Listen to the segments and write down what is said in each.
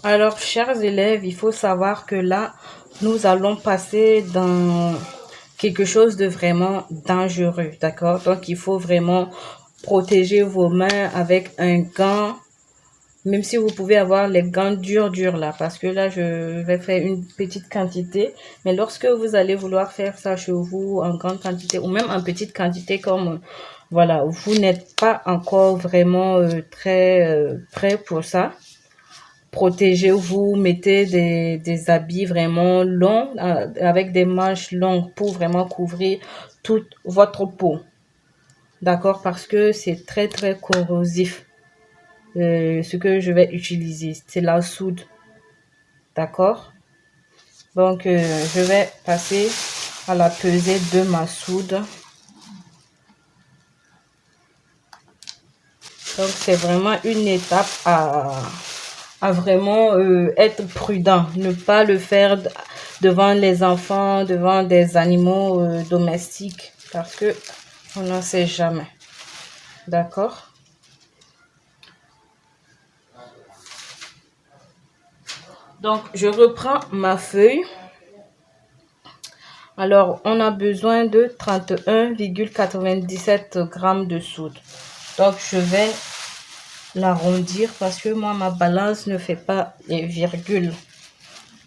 Alors, chers élèves, il faut savoir que là, nous allons passer dans quelque chose de vraiment dangereux, d'accord? Donc, il faut vraiment protéger vos mains avec un gant, même si vous pouvez avoir les gants durs là, parce que là, je vais faire une petite quantité. Mais lorsque vous allez vouloir faire ça chez vous en grande quantité ou même en petite quantité, comme voilà, vous n'êtes pas encore vraiment très prêt pour ça. Protégez-vous, mettez des habits vraiment longs, avec des manches longues pour vraiment couvrir toute votre peau. D'accord? Parce que c'est très, très corrosif. Ce que je vais utiliser, c'est la soude. D'accord? Donc, je vais passer à la pesée de ma soude. Donc, c'est vraiment une étape à vraiment être prudent, ne pas le faire devant les enfants, devant des animaux domestiques, parce que on n'en sait jamais. D'accord? Donc, je reprends ma feuille. Alors, on a besoin de 31,97 grammes de soude. Donc, je vais l'arrondir parce que moi, ma balance ne fait pas les virgules.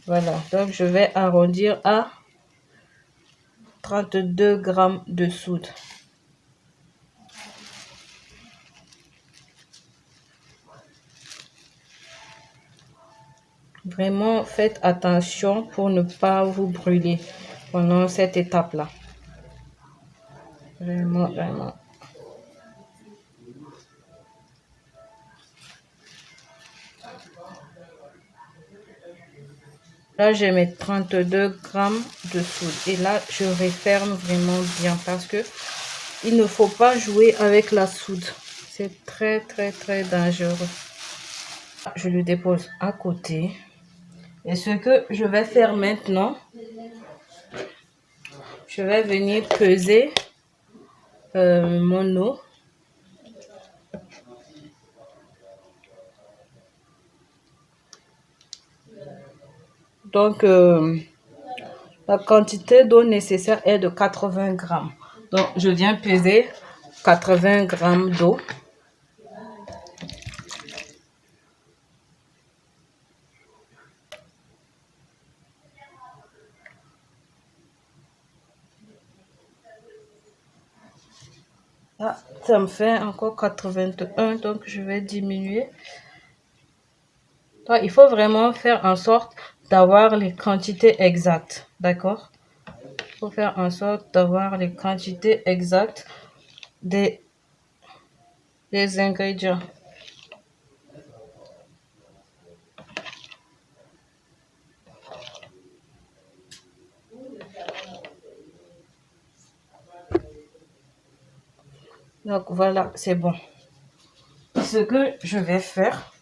Voilà, donc je vais arrondir à 32 grammes de soude. Vraiment, faites attention pour ne pas vous brûler pendant cette étape-là. Vraiment, vraiment. Là, j'ai mes 32 grammes de soude. Et là, je referme vraiment bien parce que il ne faut pas jouer avec la soude. C'est très, très, très dangereux. Je le dépose à côté. Et ce que je vais faire maintenant, je vais venir peser mon eau. Donc, la quantité d'eau nécessaire est de 80 grammes. Donc, je viens peser 80 grammes d'eau. Ah, ça me fait encore 81, donc je vais diminuer. Donc, il faut vraiment faire en sorte d'avoir les quantités exactes, d'accord? Il faut faire en sorte d'avoir les quantités exactes des ingrédients. Donc voilà, c'est bon. Ce que je vais faire,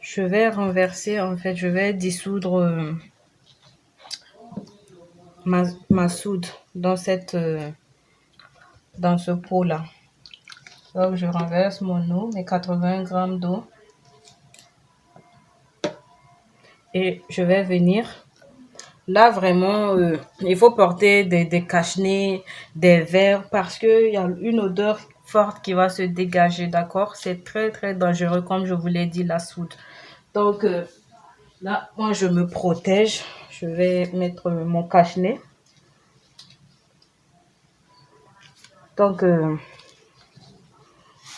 je vais renverser, en fait, je vais dissoudre ma soude dans dans ce pot-là. Donc je renverse mon eau, mes 80 grammes d'eau. Et je vais venir. Là, vraiment, il faut porter des cache-nez, des verres, parce qu'il y a une odeur forte qui va se dégager, d'accord? C'est très, très dangereux, comme je vous l'ai dit, la soude. Donc, là, moi, je me protège. Je vais mettre mon cache-nez. Donc,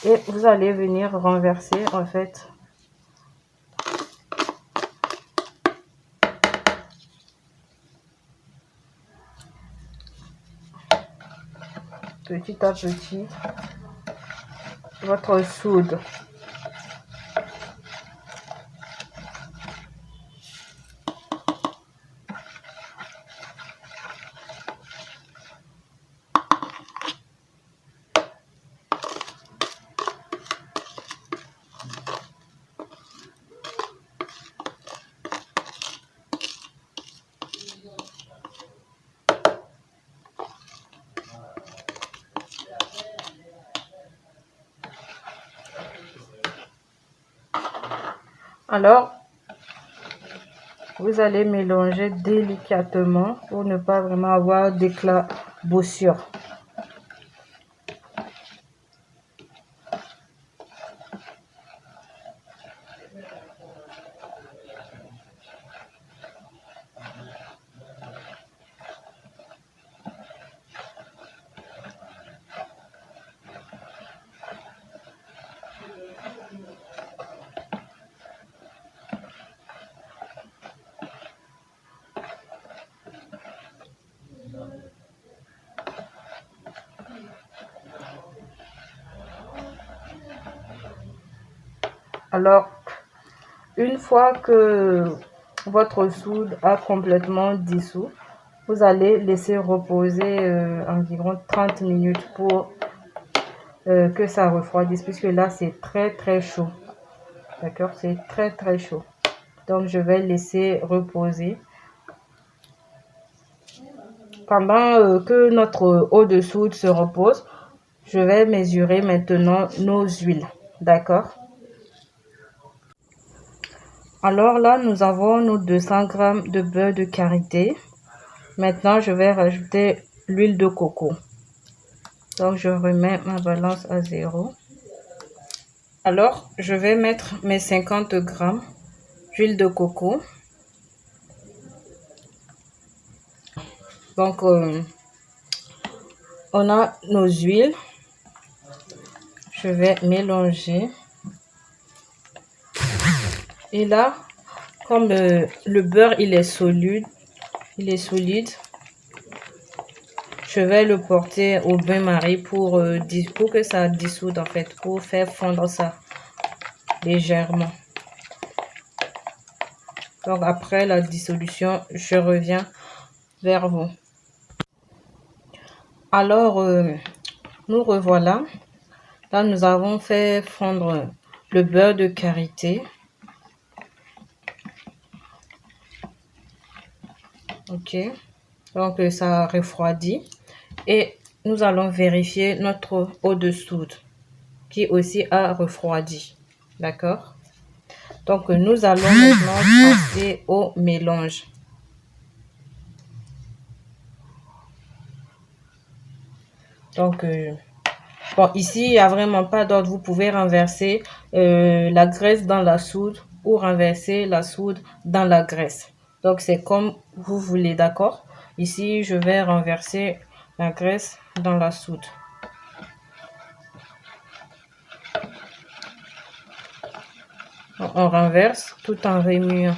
et vous allez venir renverser, en fait, petit à petit, votre soude. Alors, vous allez mélanger délicatement pour ne pas vraiment avoir d'éclaboussure. Alors, une fois que votre soude a complètement dissous, vous allez laisser reposer environ 30 minutes pour que ça refroidisse, puisque là c'est très chaud. D'accord, c'est très chaud. Donc je vais laisser reposer. Pendant que notre eau de soude se repose, je vais mesurer maintenant nos huiles. D'accord. Alors là, nous avons nos 200 g de beurre de karité. Maintenant, je vais rajouter l'huile de coco. Donc, je remets ma balance à 0. Alors, je vais mettre mes 50 g d'huile de coco. Donc, on a nos huiles. Je vais mélanger. Et là, comme le beurre, il est solide, je vais le porter au bain-marie pour que ça dissoude en fait, pour faire fondre ça légèrement. Donc après la dissolution, je reviens vers vous. Alors, nous revoilà. Là, nous avons fait fondre le beurre de karité. Ok, donc ça refroidit. Et nous allons vérifier notre eau de soude qui aussi a refroidi. D'accord. Donc nous allons maintenant passer au mélange. Donc bon, ici il n'y a vraiment pas d'ordre. Vous pouvez renverser la graisse dans la soude ou renverser la soude dans la graisse. Donc c'est comme vous voulez, d'accord. Ici je vais renverser la graisse dans la soude. On renverse tout en remuant.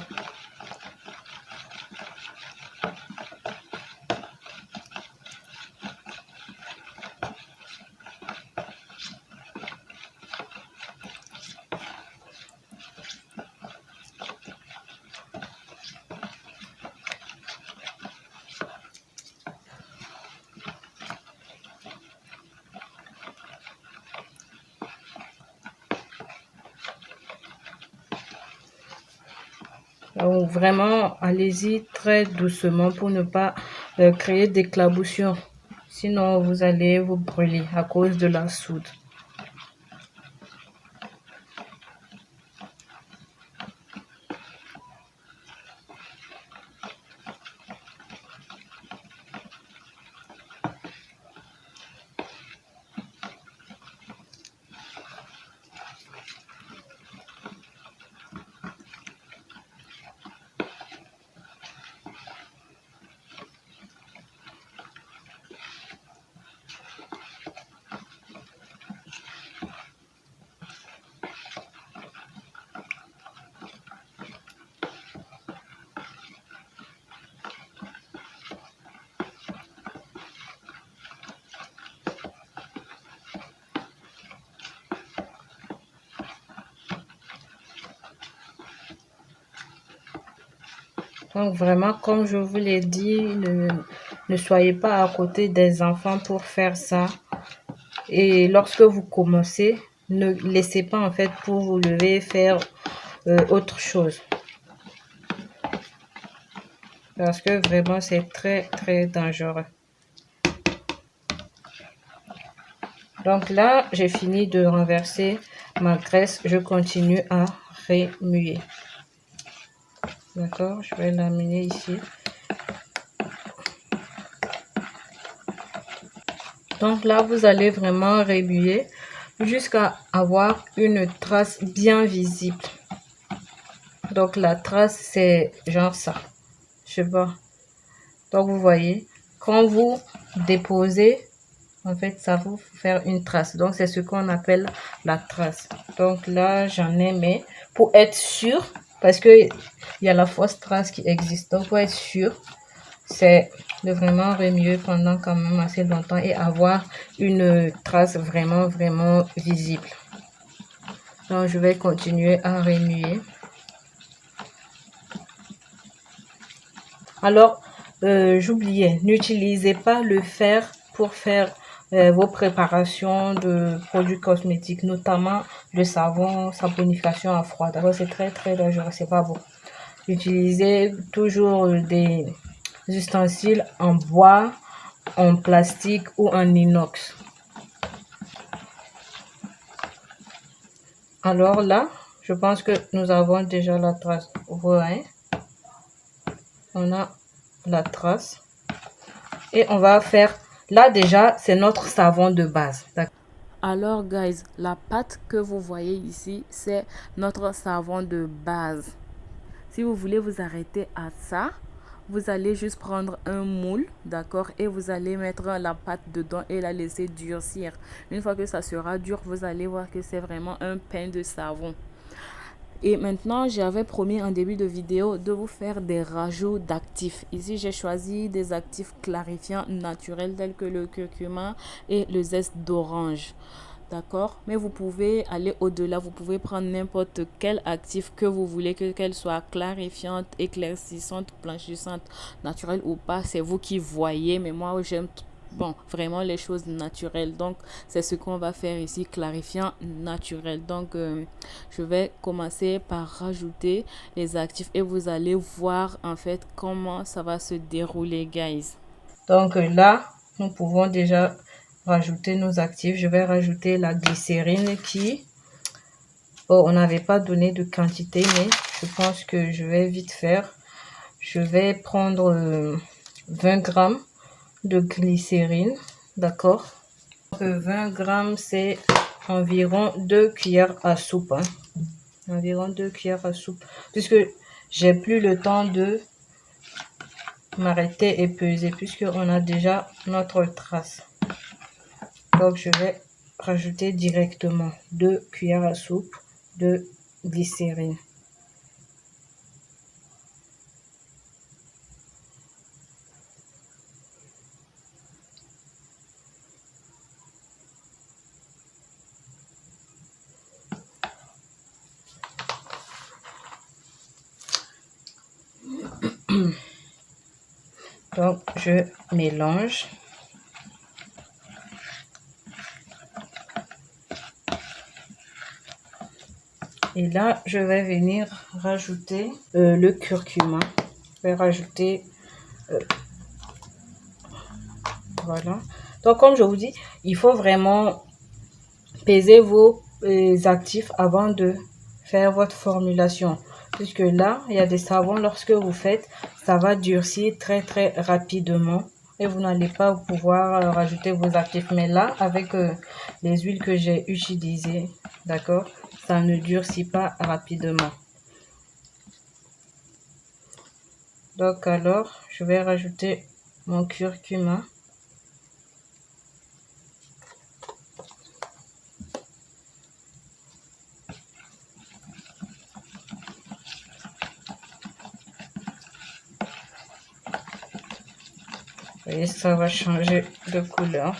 Donc vraiment, allez-y très doucement pour ne pas créer d'éclaboussures. Sinon, vous allez vous brûler à cause de la soude. Donc vraiment, comme je vous l'ai dit, ne soyez pas à côté des enfants pour faire ça. Et lorsque vous commencez, ne laissez pas en fait pour vous lever et faire autre chose. Parce que vraiment, c'est très dangereux. Donc là, j'ai fini de renverser ma graisse, je continue à remuer. D'accord, je vais l'amener ici. Donc là, vous allez vraiment remuer jusqu'à avoir une trace bien visible. Donc la trace, c'est genre ça. Je sais pas. Donc vous voyez, quand vous déposez, en fait, ça va vous faire une trace. Donc c'est ce qu'on appelle la trace. Donc là, j'en ai, mais pour être sûr, parce que il y a la fausse trace qui existe. Donc pour être sûr, c'est de vraiment remuer pendant quand même assez longtemps et avoir une trace vraiment visible. Donc je vais continuer à remuer. Alors j'oubliais, n'utilisez pas le fer pour faire vos préparations de produits cosmétiques, notamment le savon, saponification à froid. D'abord, c'est très dangereux, c'est pas bon. Utilisez toujours des ustensiles en bois, en plastique ou en inox. Alors là, je pense que nous avons déjà la trace. Vous voyez, on a la trace. Et on va faire, là déjà, c'est notre savon de base. Alors, guys, la pâte que vous voyez ici, c'est notre savon de base. Si vous voulez vous arrêter à ça, vous allez juste prendre un moule, d'accord, et vous allez mettre la pâte dedans et la laisser durcir. Une fois que ça sera dur, vous allez voir que c'est vraiment un pain de savon. Et maintenant, j'avais promis en début de vidéo de vous faire des rajouts d'actifs. Ici, j'ai choisi des actifs clarifiants naturels tels que le curcuma et le zeste d'orange. D'accord? Mais vous pouvez aller au-delà. Vous pouvez prendre n'importe quel actif que vous voulez, qu'elle soit clarifiante, éclaircissante, blanchissante, naturelle ou pas. C'est vous qui voyez. Mais moi, j'aime vraiment les choses naturelles. Donc, c'est ce qu'on va faire ici, clarifiant naturel. Donc, je vais commencer par rajouter les actifs et vous allez voir en fait comment ça va se dérouler, guys. Donc là, nous pouvons déjà rajouter nos actifs. Je vais rajouter la glycérine qui, on n'avait pas donné de quantité, mais je pense que je vais vite faire. Je vais prendre 20 grammes de glycérine, d'accord. 20 grammes, c'est environ 2 cuillères à soupe, hein. Environ 2 cuillères à soupe, puisque j'ai plus le temps de m'arrêter et peser, puisque on a déjà notre trace. Donc je vais rajouter directement 2 cuillères à soupe de glycérine. Donc je mélange. Et là, je vais venir rajouter le curcuma. Je vais rajouter, voilà. Donc, comme je vous dis, il faut vraiment peser vos actifs avant de faire votre formulation. Puisque là, il y a des savons, lorsque vous faites, ça va durcir très rapidement. Et vous n'allez pas pouvoir rajouter vos actifs. Mais là, avec les huiles que j'ai utilisées, d'accord, ça ne durcit pas rapidement. Donc alors, je vais rajouter mon curcuma. Et ça va changer de couleur.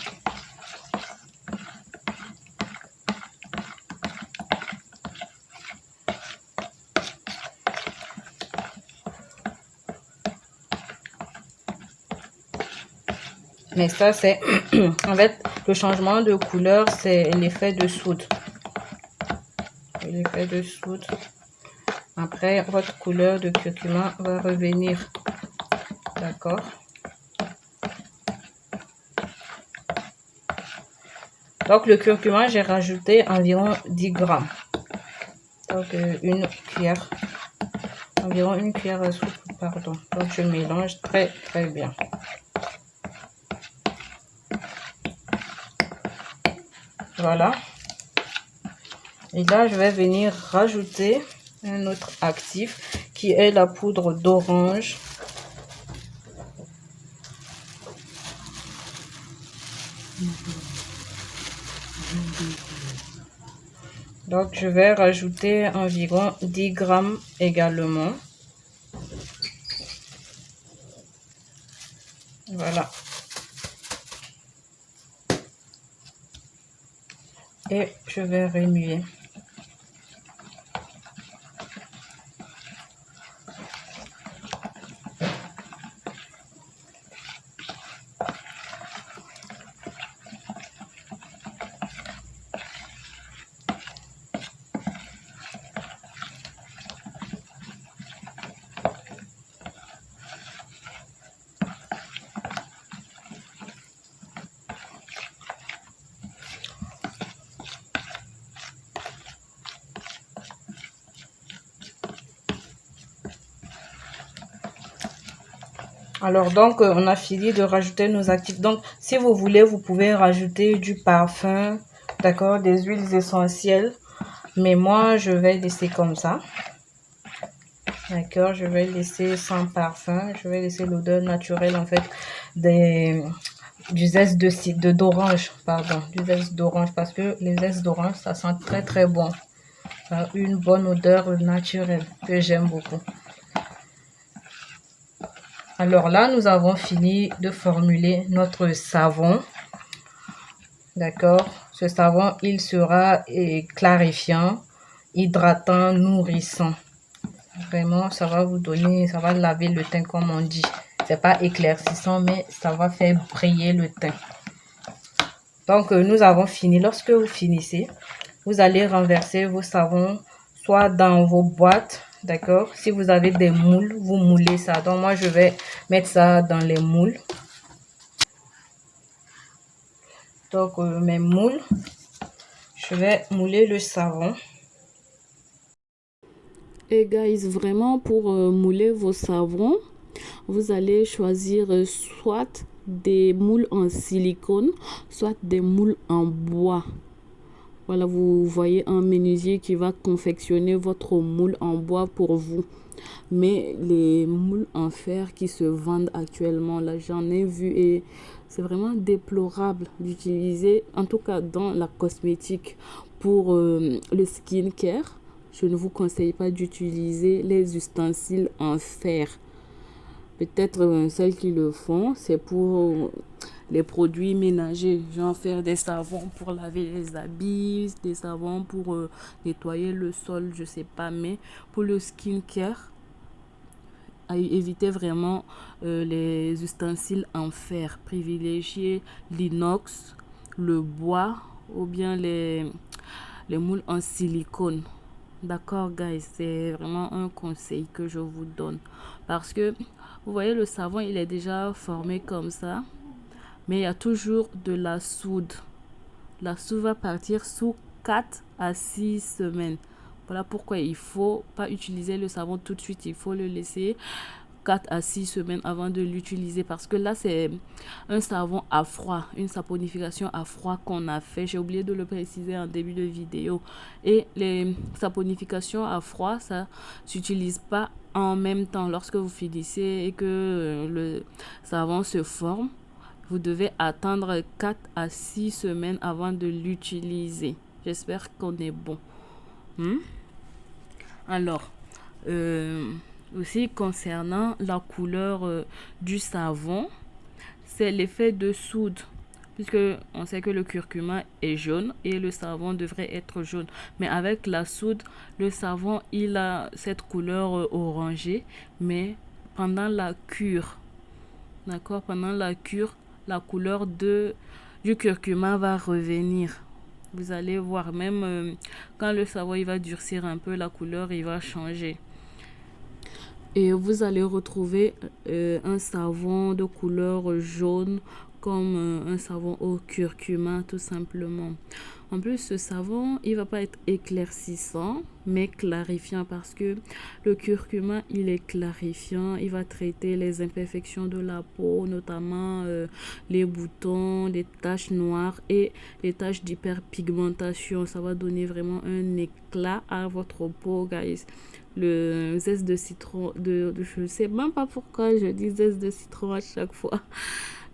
Mais ça, c'est en fait le changement de couleur, c'est l'effet de soude. L'effet de soude. Après, votre couleur de curcuma va revenir. D'accord. Donc, le curcuma, j'ai rajouté environ 10 grammes. Donc, une cuillère. Environ une cuillère à soupe, pardon. Donc, je mélange très, très bien. Voilà. Et là, je vais venir rajouter un autre actif qui est la poudre d'orange. Donc, je vais rajouter environ 10 grammes également. Voilà. Et je vais remuer. Alors, donc, on a fini de rajouter nos actifs. Donc, si vous voulez, vous pouvez rajouter du parfum, d'accord, des huiles essentielles. Mais moi, je vais laisser comme ça. D'accord, je vais laisser sans parfum. Je vais laisser l'odeur naturelle, en fait, du zeste d'orange, pardon, du zeste d'orange. Parce que les zestes d'orange, ça sent très, très bon. Ça a une bonne odeur naturelle que j'aime beaucoup. Alors là, nous avons fini de formuler notre savon. D'accord. Ce savon, il sera clarifiant, hydratant, nourrissant. Vraiment, ça va vous donner, ça va laver le teint comme on dit. C'est pas éclaircissant, mais ça va faire briller le teint. Donc, nous avons fini. Lorsque vous finissez, vous allez renverser vos savons soit dans vos boîtes. D'accord. Si vous avez des moules, vous moulez ça. Donc, moi, je vais mettre ça dans les moules. Donc, mes moules, je vais mouler le savon. Et guys, vraiment pour mouler vos savons, vous allez choisir soit des moules en silicone, soit des moules en bois. Voilà, vous voyez un menuisier qui va confectionner votre moule en bois pour vous. Mais les moules en fer qui se vendent actuellement, là, j'en ai vu et c'est vraiment déplorable d'utiliser, en tout cas dans la cosmétique, pour le skincare. Je ne vous conseille pas d'utiliser les ustensiles en fer. Peut-être celles qui le font, c'est pour les produits ménagers, genre faire des savons pour laver les habits, des savons pour nettoyer le sol, je sais pas. Mais pour le skincare, évitez vraiment les ustensiles en fer. Privilégiez l'inox, le bois ou bien les moules en silicone. D'accord, guys, c'est vraiment un conseil que je vous donne. Parce que, vous voyez, le savon, il est déjà formé comme ça. Mais il y a toujours de la soude. La soude va partir sous 4 à 6 semaines. Voilà pourquoi il ne faut pas utiliser le savon tout de suite. Il faut le laisser 4 à 6 semaines avant de l'utiliser, parce que là c'est un savon à froid, une saponification à froid qu'on a fait. J'ai oublié de le préciser en début de vidéo. Et les saponifications à froid, ça s'utilise pas en même temps. Lorsque vous finissez et que le savon se forme, vous devez attendre 4 à 6 semaines avant de l'utiliser. J'espère qu'on est bon. Alors, aussi concernant la couleur du savon, c'est l'effet de soude, puisque on sait que le curcuma est jaune et le savon devrait être jaune, mais avec la soude, le savon il a cette couleur orangée, mais pendant la cure, d'accord, pendant la cure, la couleur du curcuma va revenir. Vous allez voir, même quand le savon il va durcir un peu, la couleur il va changer. Et vous allez retrouver un savon de couleur jaune comme un savon au curcuma tout simplement. En plus, ce savon, il va pas être éclaircissant, mais clarifiant parce que le curcuma, il est clarifiant. Il va traiter les imperfections de la peau, notamment les boutons, les taches noires et les taches d'hyperpigmentation. Ça va donner vraiment un éclat à votre peau, guys. Le zeste de citron, je ne sais même pas pourquoi je dis zeste de citron à chaque fois.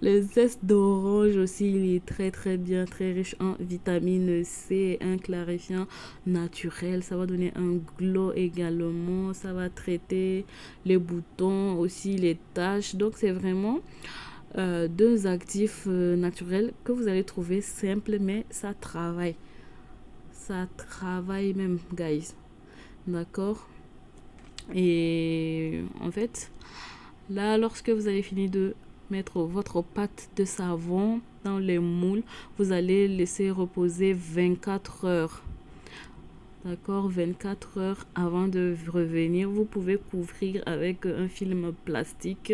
Le zeste d'orange aussi, il est très très bien, très riche en vitamine C, un clarifiant naturel. Ça va donner un glow également. Ça va traiter les boutons, aussi les taches. Donc c'est vraiment deux actifs naturels que vous allez trouver simples, mais ça travaille. Ça travaille même, guys. D'accord? Et en fait, là, lorsque vous avez fini de mettre votre pâte de savon dans les moules, vous allez laisser reposer 24 heures. D'accord, 24 heures avant de revenir. Vous pouvez couvrir avec un film plastique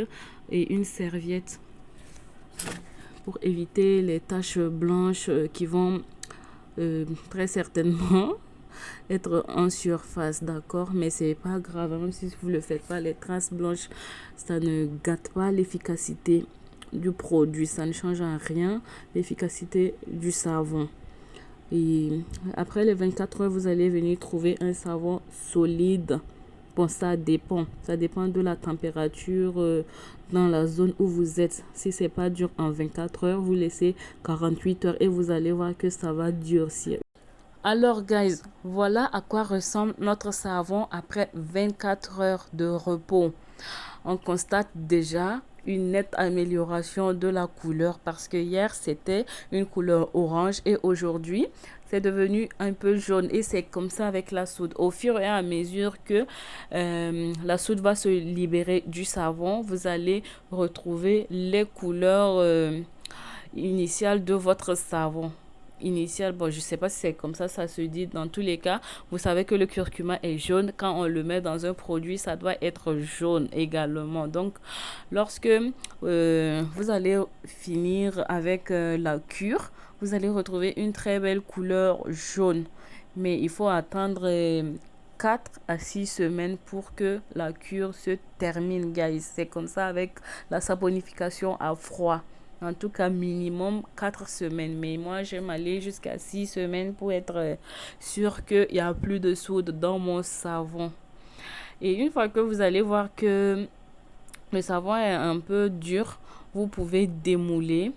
et une serviette pour éviter les taches blanches qui vont très certainement être en surface, d'accord, mais c'est pas grave, même si vous le faites pas, les traces blanches, ça ne gâte pas l'efficacité du produit, ça ne change en rien l'efficacité du savon. Et après les 24 heures, vous allez venir trouver un savon solide. Bon, ça dépend de la température dans la zone où vous êtes. Si c'est pas dur en 24 heures, vous laissez 48 heures et vous allez voir que ça va durcir. Alors guys, voilà à quoi ressemble notre savon après 24 heures de repos. On constate déjà une nette amélioration de la couleur parce que hier c'était une couleur orange et aujourd'hui c'est devenu un peu jaune, et c'est comme ça avec la soude. Au fur et à mesure que la soude va se libérer du savon, vous allez retrouver les couleurs initiales de votre savon. Initial, bon, je sais pas si c'est comme ça se dit. Dans tous les cas, vous savez que le curcuma est jaune. Quand on le met dans un produit, ça doit être jaune également. Donc lorsque vous allez finir avec la cure, vous allez retrouver une très belle couleur jaune, mais il faut attendre 4 à 6 semaines pour que la cure se termine, guys. C'est comme ça avec la saponification à froid. En tout cas, minimum 4 semaines. Mais moi, j'aime aller jusqu'à 6 semaines pour être sûr qu'il n'y a plus de soude dans mon savon. Et une fois que vous allez voir que le savon est un peu dur, vous pouvez démouler.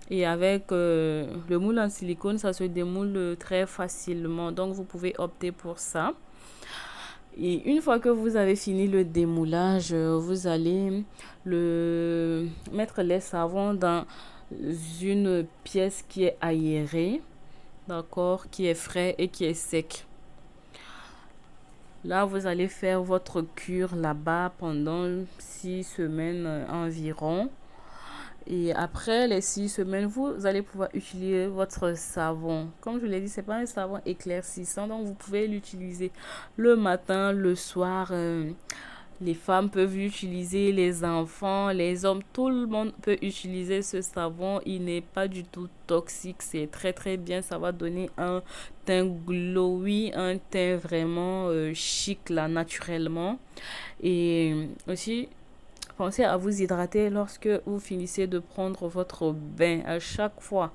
Et avec le moule en silicone, ça se démoule très facilement. Donc, vous pouvez opter pour ça. Et une fois que vous avez fini le démoulage, vous allez mettre les savons dans une pièce qui est aérée, d'accord, qui est frais et qui est sec. Là, vous allez faire votre cure là-bas pendant 6 semaines environ. Et après les 6 semaines, vous allez pouvoir utiliser votre savon. Comme je l'ai dit, c'est pas un savon éclaircissant, donc vous pouvez l'utiliser le matin, le soir. Les femmes peuvent l'utiliser, les enfants, les hommes, tout le monde peut utiliser ce savon. Il n'est pas du tout toxique, c'est très très bien. Ça va donner un teint glowy, un teint vraiment chic là, naturellement. Et aussi, pensez à vous hydrater lorsque vous finissez de prendre votre bain à chaque fois.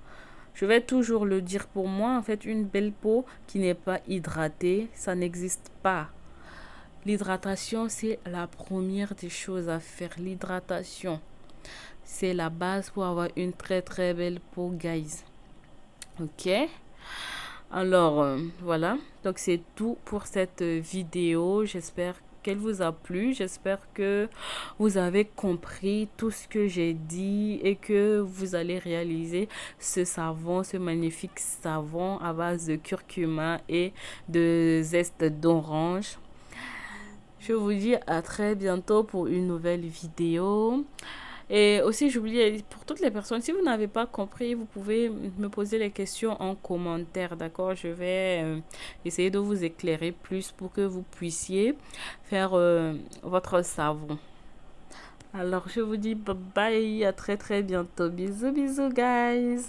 Je vais toujours le dire, pour moi, en fait, une belle peau qui n'est pas hydratée, ça n'existe pas. L'hydratation, c'est la première des choses à faire. L'hydratation, c'est la base pour avoir une très très belle peau, guys. Ok? Alors, voilà. Donc, c'est tout pour cette vidéo. J'espère qu'elle vous a plu. J'espère que vous avez compris tout ce que j'ai dit et que vous allez réaliser ce savon, ce magnifique savon à base de curcuma et de zeste d'orange. Je vous dis à très bientôt pour une nouvelle vidéo. Et aussi, j'oubliais, pour toutes les personnes, si vous n'avez pas compris, vous pouvez me poser les questions en commentaire, d'accord? Je vais essayer de vous éclairer plus pour que vous puissiez faire votre savon. Alors, je vous dis bye bye, à très très bientôt. Bisous, bisous, guys.